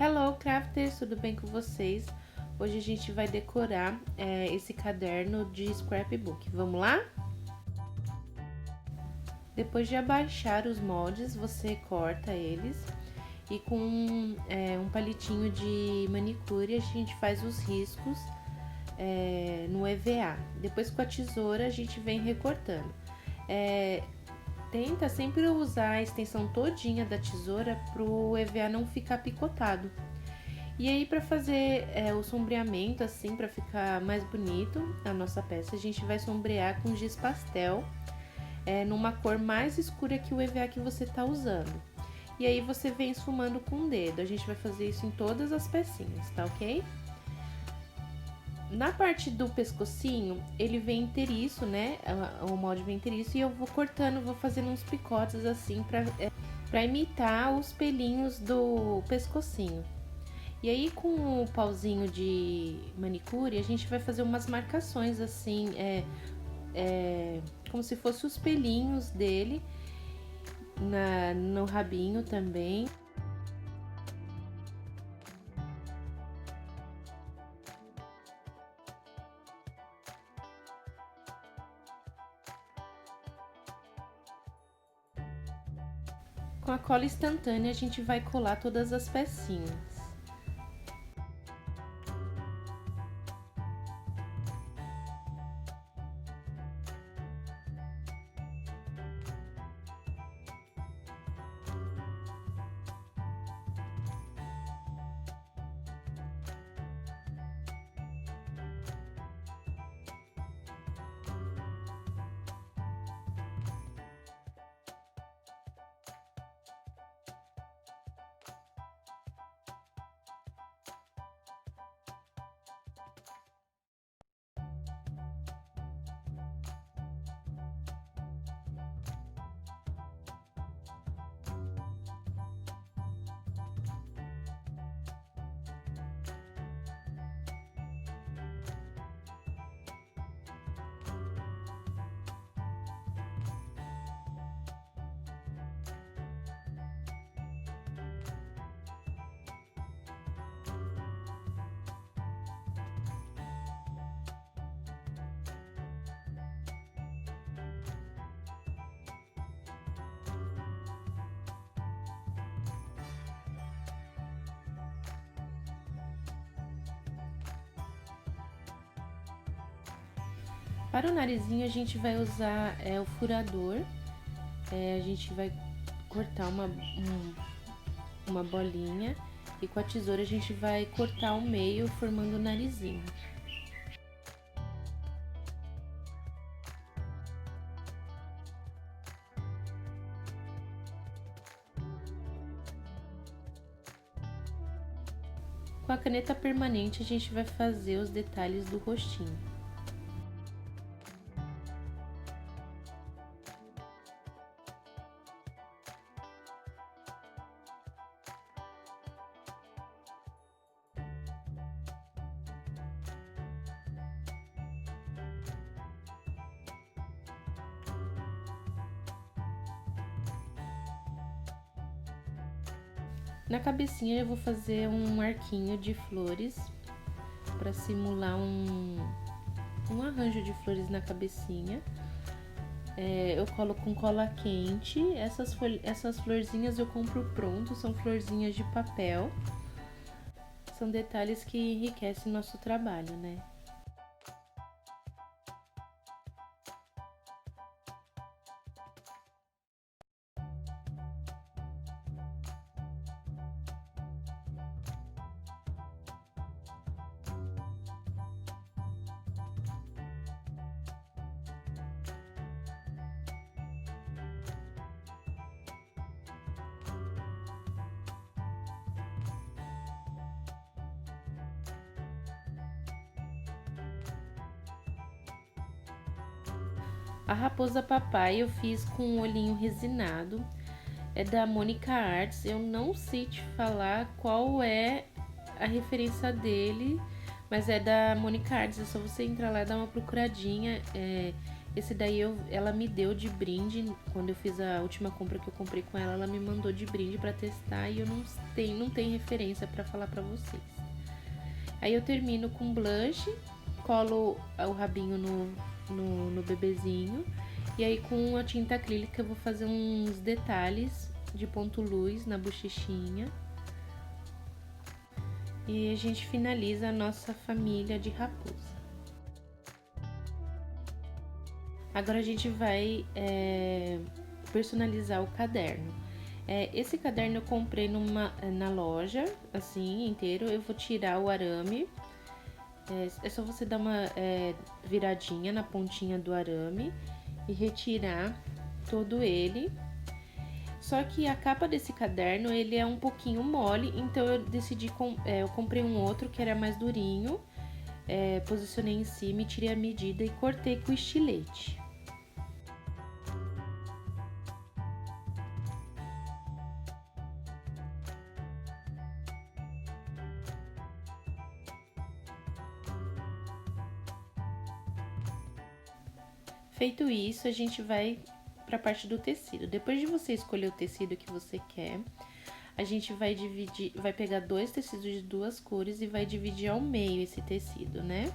Hello, crafters! Tudo bem com vocês? Hoje a gente vai decorar esse caderno de scrapbook. Vamos lá? Depois de abaixar os moldes, você corta eles e com um palitinho de manicure a gente faz os riscos no EVA. Depois com a tesoura a gente vem recortando. Tenta sempre usar a extensão todinha da tesoura para o EVA não ficar picotado. E aí, para fazer o sombreamento, assim, para ficar mais bonito a nossa peça, a gente vai sombrear com giz pastel, numa cor mais escura que o EVA que você tá usando. E aí, você vem esfumando com o dedo. A gente vai fazer isso em todas as pecinhas, tá ok? Na parte do pescocinho, ele vem inteiriço, né? O molde vem inteiriço e eu vou cortando, vou fazendo uns picotes assim pra imitar os pelinhos do pescocinho. E aí, com o pauzinho de manicure, a gente vai fazer umas marcações assim, como se fossem os pelinhos dele, no rabinho também. Com a cola instantânea, a gente vai colar todas as pecinhas. Para o narizinho, a gente vai usar o furador. A gente vai cortar uma bolinha e com a tesoura a gente vai cortar o meio, formando o narizinho. Com a caneta permanente, a gente vai fazer os detalhes do rostinho. Na cabecinha eu vou fazer um arquinho de flores para simular um arranjo de flores na cabecinha. Eu colo com cola quente. Essas florzinhas eu compro pronto, são florzinhas de papel. São detalhes que enriquecem nosso trabalho, né? A raposa papai eu fiz com um olhinho resinado, é da Mônica Arts. Eu não sei te falar qual é a referência dele, mas é da Mônica Arts. É só você entrar lá e dar uma procuradinha. Esse daí ela me deu de brinde, quando eu fiz a última compra que eu comprei com ela me mandou de brinde pra testar e eu não tenho referência pra falar pra vocês. Aí eu termino com blush, colo o rabinho no bebezinho e aí com a tinta acrílica eu vou fazer uns detalhes de ponto luz na bochechinha. E a gente finaliza a nossa família de raposa. Agora a gente vai personalizar o caderno. Esse caderno eu comprei na loja, assim, inteiro. Eu vou tirar o arame. É só você dar uma viradinha na pontinha do arame e retirar todo ele. Só que a capa desse caderno, ele é um pouquinho mole, então eu decidi, eu comprei um outro que era mais durinho. Posicionei em cima e tirei a medida e cortei com estilete. Feito isso, a gente vai para a parte do tecido. Depois de você escolher o tecido que você quer, a gente vai dividir, vai pegar 2 tecidos de 2 cores e vai dividir ao meio esse tecido, né?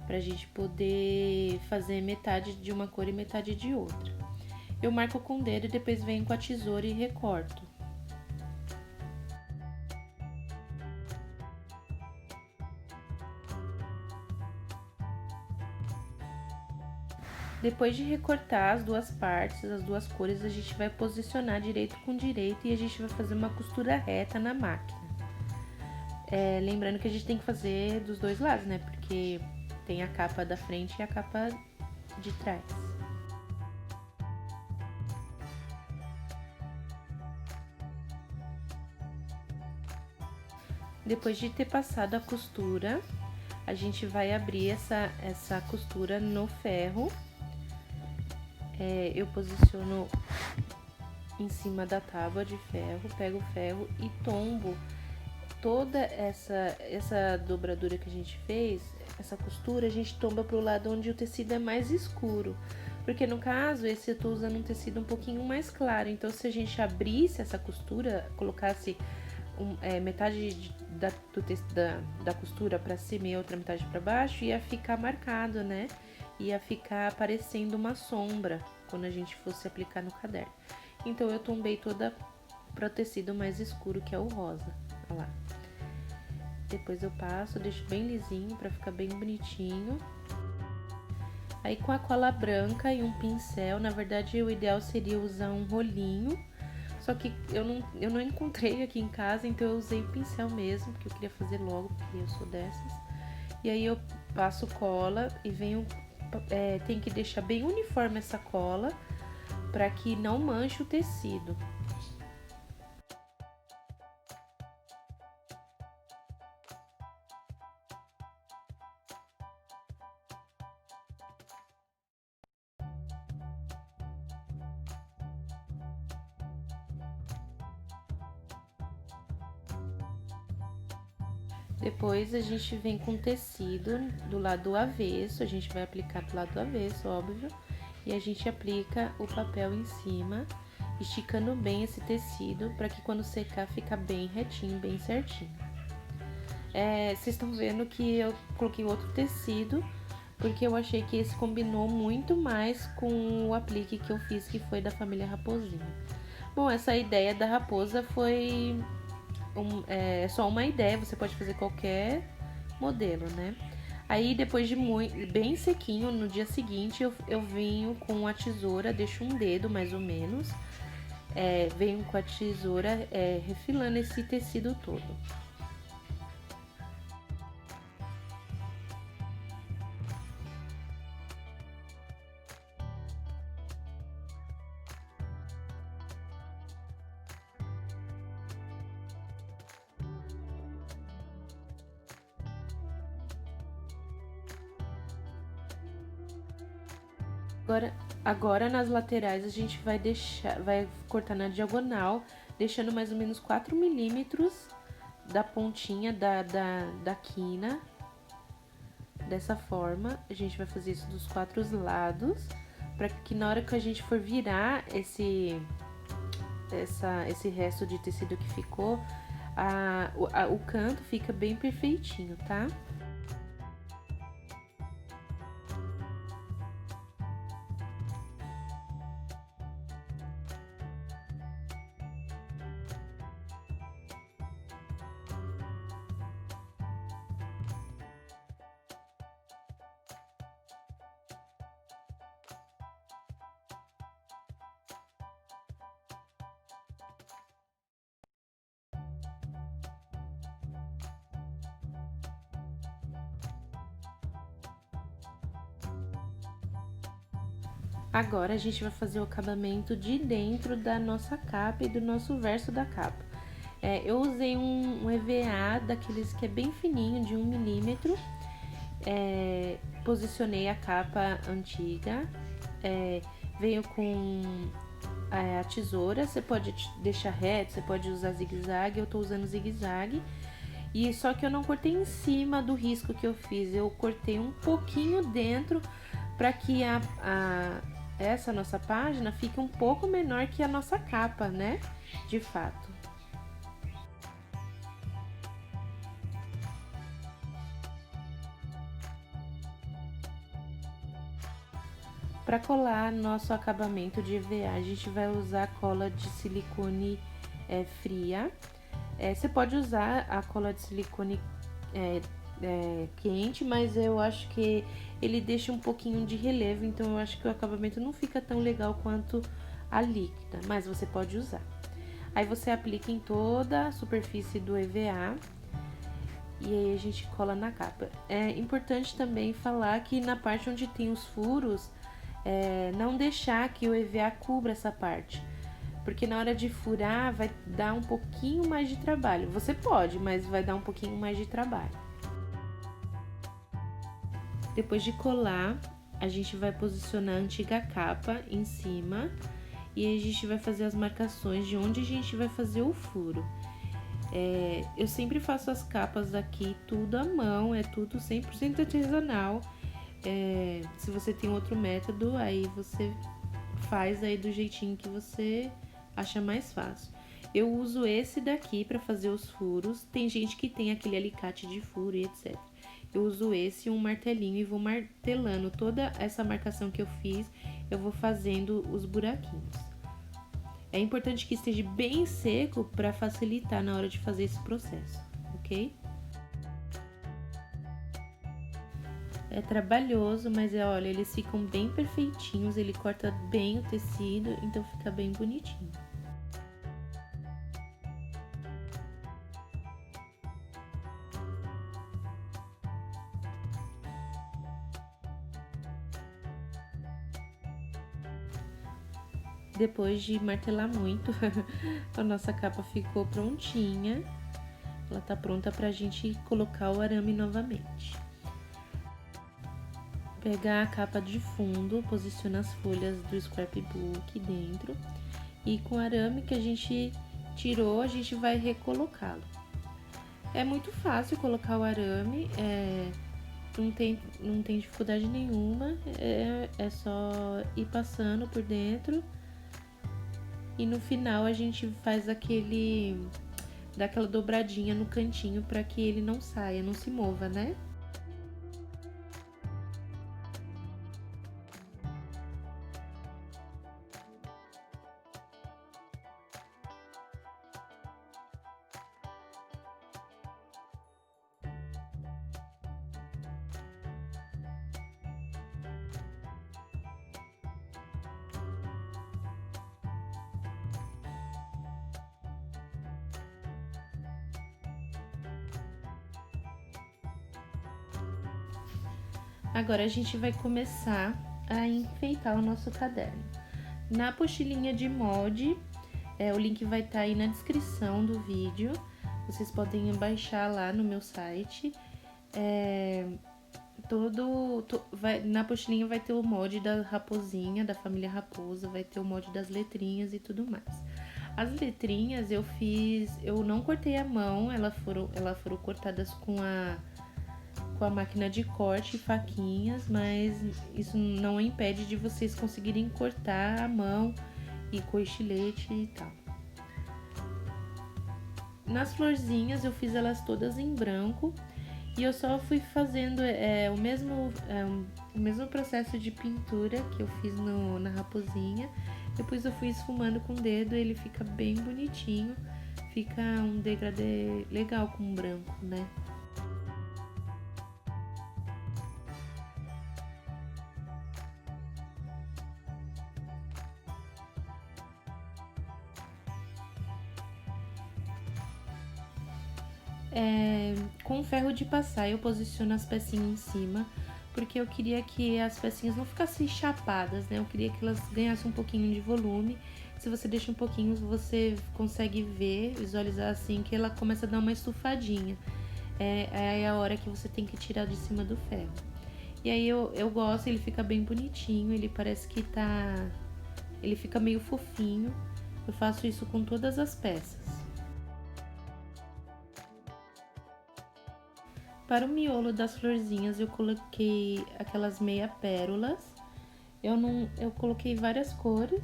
Pra gente poder fazer metade de uma cor e metade de outra. Eu marco com o dedo e depois venho com a tesoura e recorto. Depois de recortar as duas partes, as duas cores, a gente vai posicionar direito com direito e a gente vai fazer uma costura reta na máquina. Lembrando que a gente tem que fazer dos dois lados, né? Porque tem a capa da frente e a capa de trás. Depois de ter passado a costura, a gente vai abrir essa costura no ferro. Eu posiciono em cima da tábua de ferro, pego o ferro e tombo toda essa dobradura que a gente fez, essa costura, a gente tomba pro lado onde o tecido é mais escuro. Porque no caso, esse eu tô usando um tecido um pouquinho mais claro, então se a gente abrisse essa costura, colocasse metade da costura pra cima e outra metade pra baixo, ia ficar marcado, né? Ia ficar parecendo uma sombra quando a gente fosse aplicar no caderno. Então eu tombei toda para o tecido mais escuro, que é o rosa. Olha lá. Depois eu passo, deixo bem lisinho para ficar bem bonitinho. Aí com a cola branca e um pincel, na verdade o ideal seria usar um rolinho, só que eu não encontrei aqui em casa, então eu usei o pincel mesmo, porque eu queria fazer logo, porque eu sou dessas. E aí eu passo cola e venho, tem que deixar bem uniforme essa cola, para que não manche o tecido. Depois a gente vem com tecido do lado avesso, a gente vai aplicar do lado avesso, óbvio, e a gente aplica o papel em cima, esticando bem esse tecido para que quando secar fica bem retinho, bem certinho. Vocês estão vendo que eu coloquei outro tecido, porque eu achei que esse combinou muito mais com o aplique que eu fiz, que foi da família Raposinha. Bom, essa ideia da raposa foi só uma ideia, você pode fazer qualquer modelo, né? Aí depois de bem sequinho, no dia seguinte eu venho com a tesoura, deixo um dedo mais ou menos, venho com a tesoura refilando esse tecido todo. Agora nas laterais a gente vai cortar na diagonal, deixando mais ou menos 4 milímetros da pontinha da quina dessa forma. A gente vai fazer isso dos 4 lados, para que na hora que a gente for virar esse resto de tecido que ficou, o canto fica bem perfeitinho, tá? Agora a gente vai fazer o acabamento de dentro da nossa capa e do nosso verso da capa. Eu usei um EVA daqueles que é bem fininho, de 1 milímetro. Posicionei a capa antiga, veio com a tesoura. Você pode deixar reto, você pode usar zigue-zague, eu tô usando zigue-zague. E só que eu não cortei em cima do risco que eu fiz, eu cortei um pouquinho dentro para que essa nossa página fique um pouco menor que a nossa capa, né? De fato. Para colar nosso acabamento de EVA, a gente vai usar cola de silicone fria. Você pode usar a cola de silicone quente, mas eu acho que ele deixa um pouquinho de relevo, então eu acho que o acabamento não fica tão legal quanto a líquida, mas você pode usar. Aí você aplica em toda a superfície do EVA e aí a gente cola na capa. É importante também falar que na parte onde tem os furos, não deixar que o EVA cubra essa parte, porque na hora de furar vai dar um pouquinho mais de trabalho. Você pode, mas vai dar um pouquinho mais de trabalho. Depois de colar, a gente vai posicionar a antiga capa em cima e a gente vai fazer as marcações de onde a gente vai fazer o furo. Eu sempre faço as capas aqui tudo à mão, é tudo 100% artesanal. Se você tem outro método, aí você faz aí do jeitinho que você acha mais fácil. Eu uso esse daqui para fazer os furos. Tem gente que tem aquele alicate de furo e etc. Eu uso esse e um martelinho e vou martelando toda essa marcação que eu fiz. Eu vou fazendo os buraquinhos. É importante que esteja bem seco para facilitar na hora de fazer esse processo, ok? É trabalhoso, mas olha, eles ficam bem perfeitinhos, ele corta bem o tecido, então fica bem bonitinho. Depois de martelar muito, a nossa capa ficou prontinha. Ela tá pronta pra gente colocar o arame novamente. Pegar a capa de fundo, posiciona as folhas do scrapbook dentro e com o arame que a gente tirou, a gente vai recolocá-lo. É muito fácil colocar o arame, não tem dificuldade nenhuma, é só ir passando por dentro e no final a gente faz dá aquela dobradinha no cantinho para que ele não saia, não se mova, né? Agora a gente vai começar a enfeitar o nosso caderno. Na apostilinha de molde, o link vai estar aí na descrição do vídeo. Vocês podem baixar lá no meu site. Na apostilinha vai ter o molde da raposinha, da família raposa, vai ter o molde das letrinhas e tudo mais. As letrinhas eu não cortei a mão, elas foram cortadas com com a máquina de corte e faquinhas, mas isso não impede de vocês conseguirem cortar à mão e com estilete e tal. Nas florzinhas eu fiz elas todas em branco e eu só fui fazendo o mesmo processo de pintura que eu fiz na raposinha. Depois eu fui esfumando com o dedo, ele fica bem bonitinho, fica um degradê legal com branco, né? Com ferro de passar eu posiciono as pecinhas em cima, porque eu queria que as pecinhas não ficassem chapadas, né? Eu queria que elas ganhassem um pouquinho de volume. Se você deixa um pouquinho, você consegue ver, visualizar assim, que ela começa a dar uma estufadinha. É a hora que você tem que tirar de cima do ferro. E aí eu gosto, ele fica bem bonitinho, ele parece que tá... Ele fica meio fofinho. Eu faço isso com todas as peças. Para o miolo das florzinhas eu coloquei aquelas meia pérolas. Eu coloquei várias cores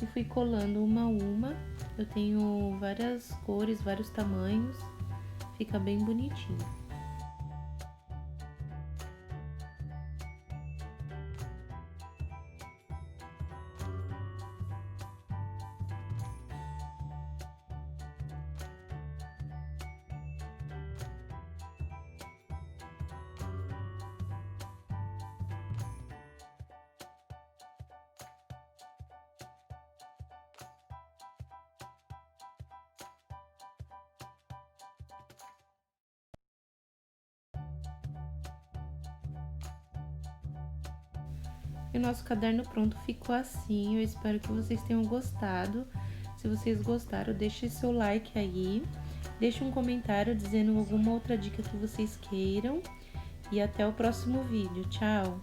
e fui colando uma a uma. Eu tenho várias cores, vários tamanhos. Fica bem bonitinho. E o nosso caderno pronto ficou assim. Eu espero que vocês tenham gostado. Se vocês gostaram, deixe seu like aí. Deixe um comentário dizendo alguma outra dica que vocês queiram. E até o próximo vídeo. Tchau!